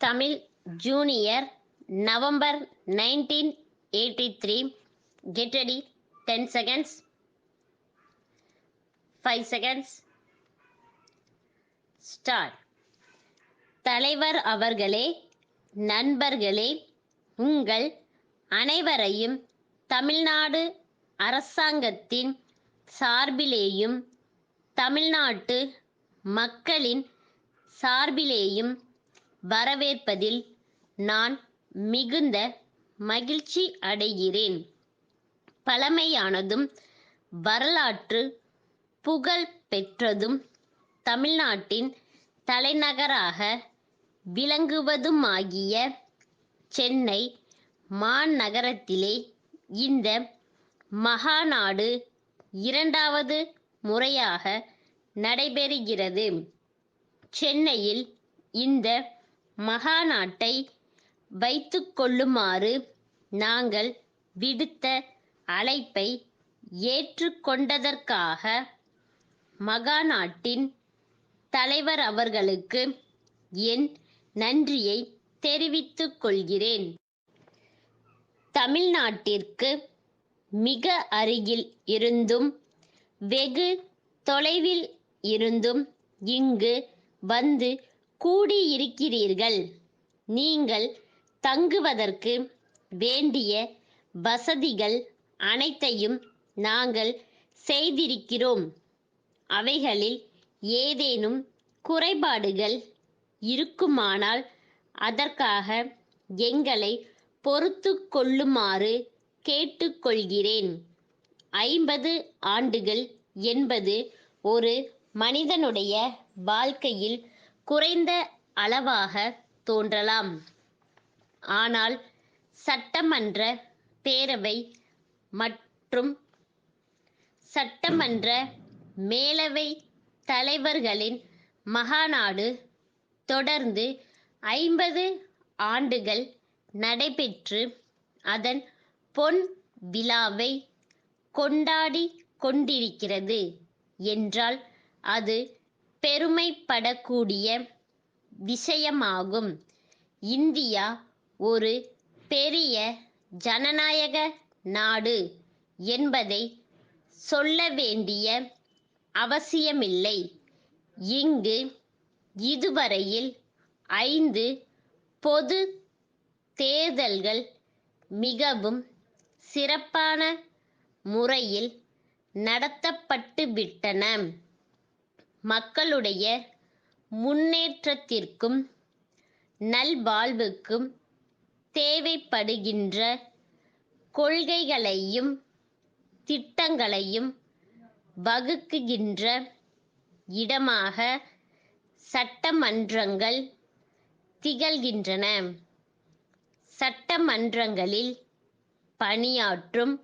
Tamil Junior, November 1983. Get ready. 10 seconds. 5 seconds. Start. தலைவர் அவர்களே, நண்பர்களே, உங்கள் அனைவரையும் தமிழ்நாடு அரசாங்கத்தின் சார்பிலேயும் தமிழ்நாட்டு மக்களின் சார்பிலேயும் வரவேற்பதில் நான் மிகுந்த மகிழ்ச்சி அடைகிறேன். பழமையானதும் வரலாற்று புகழ் பெற்றதும் தமிழ்நாட்டின் தலைநகராக விளங்குவதுமாகிய சென்னை மாநகரத்திலே இந்த மகாநாடு இரண்டாவது முறையாக நடைபெறுகிறது. சென்னையில் இந்த மகாநாட்டை வைத்துக்கொள்ளுமாறு நாங்கள் விடுத்த அழைப்பை ஏற்றுக்கொண்டதற்காக மகாநாட்டின் தலைவர் அவர்களுக்கு என் நன்றியை தெரிவித்துக் கொள்கிறேன். தமிழ்நாட்டிற்கு மிக அருகில் இருந்தும் வெகு தொலைவில் இருந்தும் இங்கு வந்து கூடியிருக்கிறீர்கள். நீங்கள் தங்குவதற்கு வேண்டிய வசதிகள் அனைத்தையும் நாங்கள் செய்திருக்கிறோம். அவைகளில் ஏதேனும் குறைபாடுகள் இருக்குமானால் அதற்காக எங்களை பொறுத்து கொள்ளுமாறு கேட்டுக்கொள்கிறேன். 50 ஆண்டுகள் என்பது ஒரு மனிதனுடைய வாழ்க்கையில் குறைந்த அளவாக தோன்றலாம். ஆனால் சட்டமன்ற பேரவை மற்றும் சட்டமன்ற மேலவை தலைவர்களின் மகாநாடு தொடர்ந்து 50 ஆண்டுகள் நடைபெற்று அதன் பொன் விழாவை கொண்டாடி கொண்டிருக்கிறது என்றால் அது பெருமைப்படக்கூடிய விஷயமாகும். இந்தியா ஒரு பெரிய ஜனநாயக நாடு என்பதை சொல்ல வேண்டிய அவசியமில்லை. இங்கு இதுவரையில் 5 பொது தேர்தல்கள் மிகவும் சிறப்பான முறையில் நடத்தப்பட்டுவிட்டன. மக்களுடைய முன்னேற்றத்திற்கும் நல்வாழ்வுக்கும் தேவைப்படுகின்ற கொள்கைகளையும் திட்டங்களையும் வகுக்குகின்ற இடமாக சட்டமன்றங்கள் திகழ்கின்றன. சட்டமன்றங்களில் பணியாற்றும்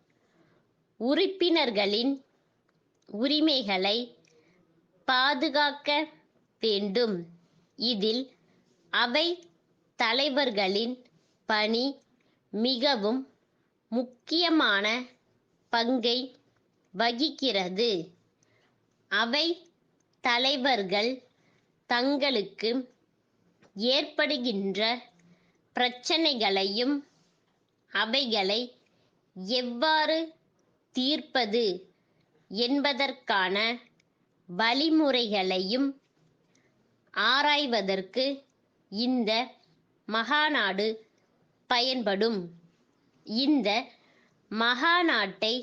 உறுப்பினர்களின் உரிமைகளை பாதுகாக்க வேண்டும். இதில் அவை தலைவர்களின் பணி மிகவும் முக்கியமான பங்கை வகிக்கிறது. அவை தலைவர்கள் தங்களுக்கு ஏற்படுகின்ற பிரச்சனைகளையும் அவைகளை எவ்வாறு தீர்ப்பது என்பதற்கான வழிமுறைகளையும் ஆராய்வதற்கு இந்த மகாநாடு பயன்படும். இந்த மகாநாட்டை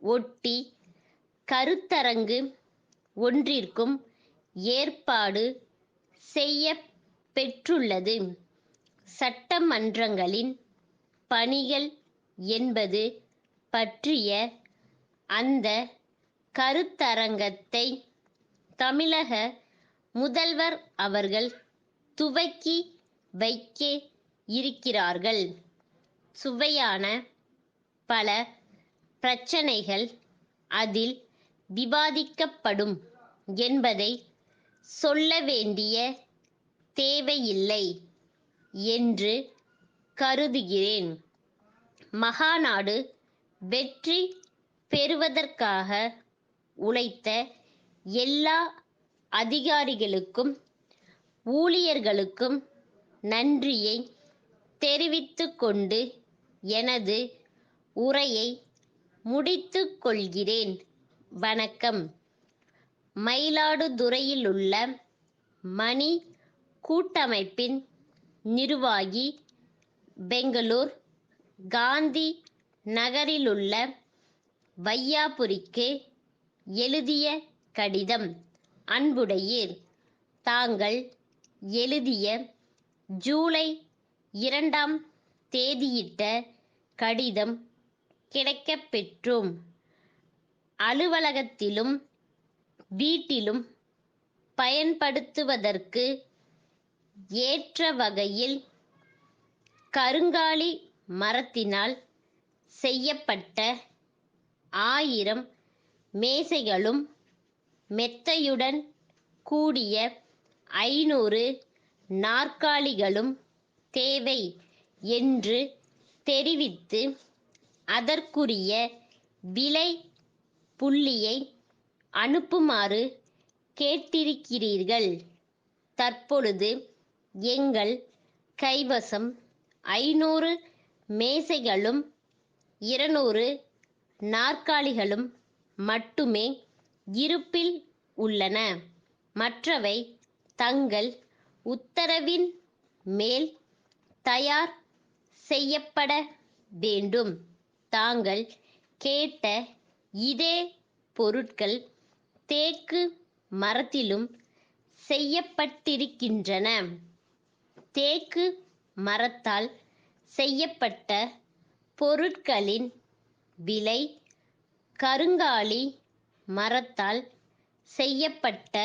ஒட்டி கருத்தரங்கு ஒன்றிற்கும் ஏற்பாடு செய்யப்பெற்றுள்ளது. சட்டமன்றங்களின் பணிகள் என்பது பற்றிய அந்த கருத்தரங்கத்தை தமிழக முதல்வர் அவர்கள் துவக்கி வைக்க இருக்கிறார்கள். சுவையான பல பிரச்சனைகள் அதில் விவாதிக்கப்படும் என்பதை சொல்ல வேண்டிய தேவையில்லை என்று கருதுகிறேன். மகாநாடு வெற்றி பெறுவதற்காக உழைத்த எல்லா அதிகாரிகளுக்கும் ஊழியர்களுக்கும் நன்றியை தெரிவித்துக் கொண்டு எனது உரையை முடித்துக் கொள்கிறேன். வணக்கம். மயிலாடுதுறையிலுள்ள மணி கூட்டமைப்பின் நிர்வாகி, பெங்களூர் காந்தி நகரிலுள்ள வையாபுரிக்கு எழுதிய கடிதம். அன்புடையீர், தாங்கள் எழுதிய ஜூலை 2ஆம் தேதியிட்ட கடிதம் கிடைக்கப் பெற்றோம். அலுவலகத்திலும் வீட்டிலும் பயன்படுத்துவதற்கு ஏற்ற வகையில் கருங்காலி மரத்தினால் செய்யப்பட்ட 1000 மேசைகளும் மெத்தையுடன் கூடிய 500 நாற்காலிகளும் தேவை என்று தெரிவித்து அதற்குரிய விலை புள்ளியை அனுப்புமாறு கேட்டிருக்கிறீர்கள். தற்பொழுது எங்கள் கைவசம் 500 மேசைகளும் 200 நாற்காலிகளும் மட்டுமே இருப்பில் உள்ளன. மற்றவை தங்கள் உத்தரவின் மேல் தயார் செய்யப்பட வேண்டும். தாங்கள் கேட்ட இதே பொருட்கள் தேக்கு மரத்திலும் செய்யப்பட்டிருக்கின்றன. தேக்கு மரத்தால் செய்யப்பட்ட பொருட்களின் விலை கருங்காலி மரத்தால் செய்யப்பட்ட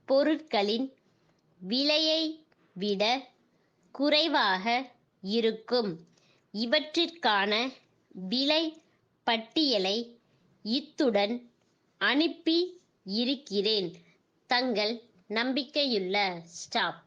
பொருட்களின் விலையை விட குறைவாக இருக்கும். இவற்றிற்கான விலை பட்டியலை இத்துடன் அனுப்பி இருக்கிறேன். தங்கள் நம்பிக்கையுள்ள ஸ்டாப்.